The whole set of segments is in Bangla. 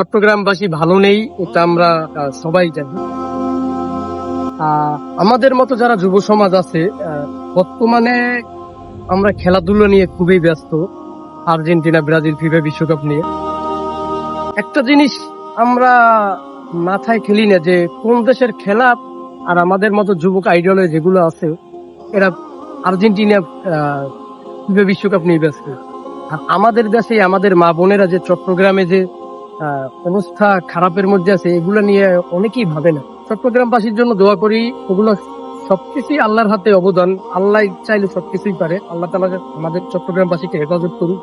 চট্টগ্রামবাসী ভালো নেই, এটা আমরা সবাই জানি। আমাদের মতো যারা যুব সমাজ আছে, বর্তমানে আমরা খেলাধুলো নিয়ে খুবই ব্যস্ত। আর্জেন্টিনা, ব্রাজিল, ফিফা বিশ্বকাপ নিয়ে একটা জিনিস আমরা মাথায় খেলি না যে কোন দেশের খেলা আর আমাদের মতো যুবক আইডলে যেগুলো আছে এরা আর্জেন্টিনা ফিফা বিশ্বকাপ নিয়ে ব্যস্ত। আর আমাদের দেশে আমাদের মা বোনেরা যে চট্টগ্রামে যে অবস্থা খারাপের মধ্যে আছে এগুলো নিয়ে অনেকেই ভাবে না। চট্টগ্রামবাসীর জন্য দোয়া করি। ওগুলো সবকিছুই আল্লাহর হাতে অবদান। আল্লাহ চাইলে সবকিছুই পারে। আল্লাহ তাআলা আমাদের চট্টগ্রামবাসীকে হেফাজত করুক।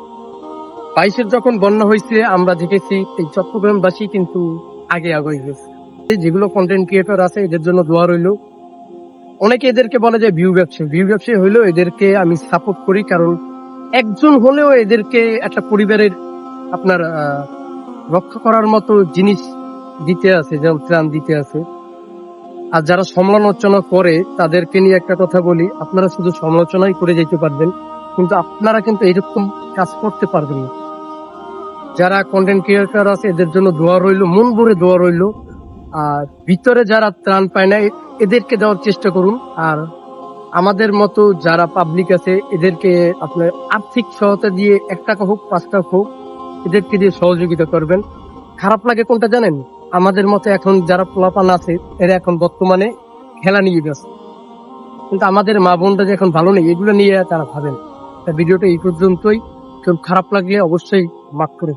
22-এর যখন বন্যা হয়েছে আমরা দেখেছি এই চট্টগ্রামবাসী কিন্তু আগে আগে গেছে। যেগুলো কন্টেন্ট ক্রিয়েটর আছে এদের জন্য দোয়া রইল। অনেকে এদেরকে বলে যে ভিউ ব্যবসায়ী হইলেও এদেরকে আমি সাপোর্ট করি, কারণ একজন হলেও এদেরকে একটা পরিবারের আপনার রক্ষা করার মতো জিনিস দিতে আছে, যেমন ত্রাণ দিতে আছে। আর যারা সমালোচনা করে তাদেরকে নিয়ে একটা কথা বলি, আপনারা শুধু সমালোচনাই করে যেতে পারবেন, কিন্তু আপনারা কিন্তু এরকম কাজ করতে পারবেন না। যারা কন্টেন্ট ক্রিয়েটর আছে এদের জন্য দোয়া রইল, মন ভরে দোয়া রইল। আর ভিতরে যারা ত্রাণ পায় না এদেরকে দেওয়ার চেষ্টা করুন। আর আমাদের মতো যারা পাবলিক আছে এদেরকে আপনার আর্থিক সহায়তা দিয়ে 1 টাকা হোক 5 টাকা হোক এদেরকে দিয়ে সহযোগিতা করবেন। খারাপ লাগে কোনটা জানেন? আমাদের মতো এখন যারা পোলাপান আছে এরা এখন বর্তমানে খেলা নিয়ে ব্যস্ত, কিন্তু আমাদের মা বোনরা যে এখন ভালো নেই এগুলো নিয়ে তারা ভাবেন। ভিডিওটা এই পর্যন্তই। কেউ খারাপ লাগলে অবশ্যই মাফ করে